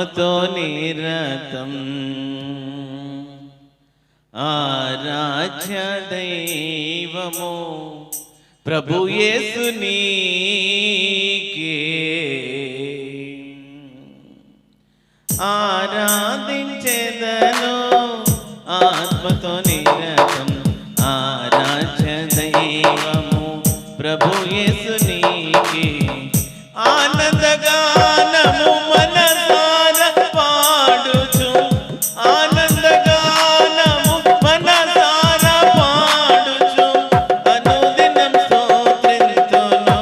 ఆత్మతో నిరతం ఆరాధ్య దైవము ప్రభు యేసు నీకే ఆరాధించెదను ఆత్మతో నిరతం ఆరాధ్య దైవము ప్రభు యేసు నీకే ఆనందగానము మనసార పాడుచు ఆనందగానము మనసార పాడుచు అనుదినం స్తోత్రింతును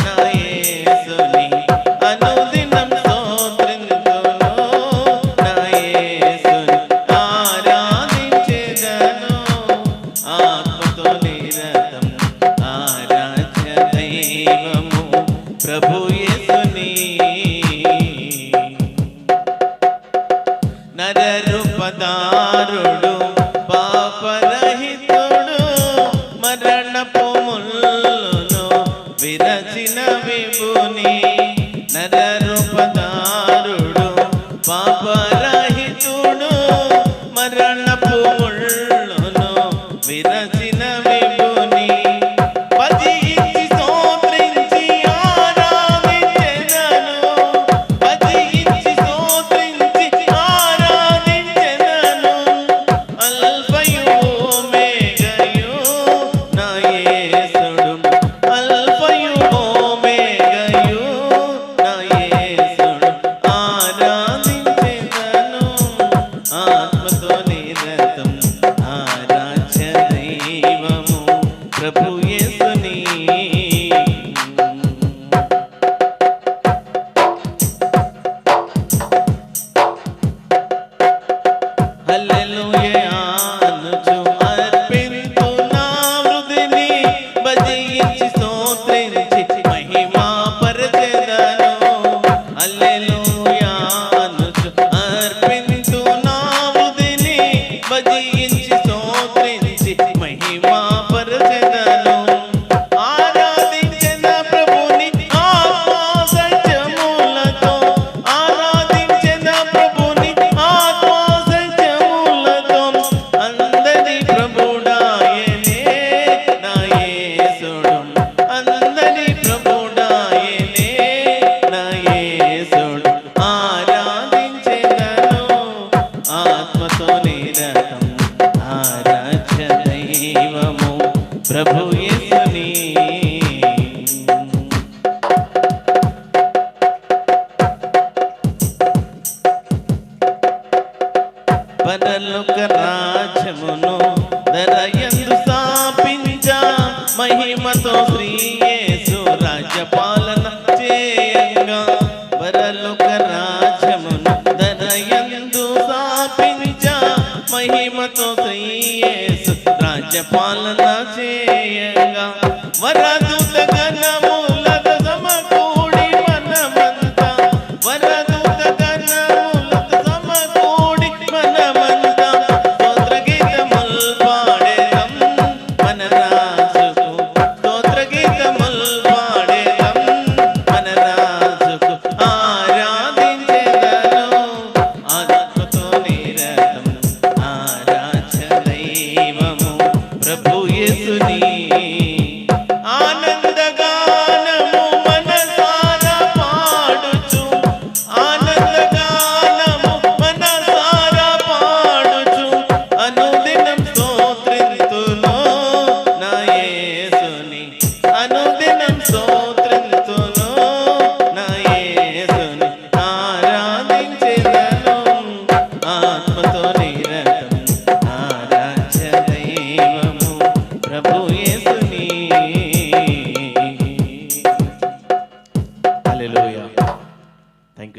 నా యేసుని అనుదినం స్తోత్రింతును నా యేసుని ఆరాధించెదను ఆత్మతో నిరతం ఆరాధ్య దైవము ప్రభు యేసుని నరరూపధారుడు పాపరహితుడు మరణపు ముల్లును విరచిన విభుని నరరూపధారుడు పాపరహితుడు మరణపు ముల్లును విరచిన విభుని ఆత్మతో నిరతం ఆరాధ్య దైవము ప్రభు యేసుని హల్లెలూయా అనుచు అర్పింతు నా హృదయని భజించి స్తోత్రించి మహిమా పరచెదను హల్లెలూయా అనుచు అర్పింతు నా హృదయని భజించి స్తోత్రించి మహిమా పరచెదను ఆరాధించిన ప్రభుని ఆత్మా సత్యములతో ఆరాధించిన ప్రభుని ఆత్మా సత్యములతో అందరి ప్రభుడాయనే నా యేసుడు అందరి ప్రభుడాయనే నా యేసుడు ఆరాధించెదను ఆత్మతో నిరతం ఆరాధ్య దైవము ప్రభు యేసుని పరలోక రాజ్యమును ధరయందు స్థాపించ మహిమతో శ్రీ యేసు రాజ్యపాలన చేయంగా పరలోక రాజ్యమును ధరయందు స్థాపించ మహిమతో శ్రీ యేసు రాజ్యపాలన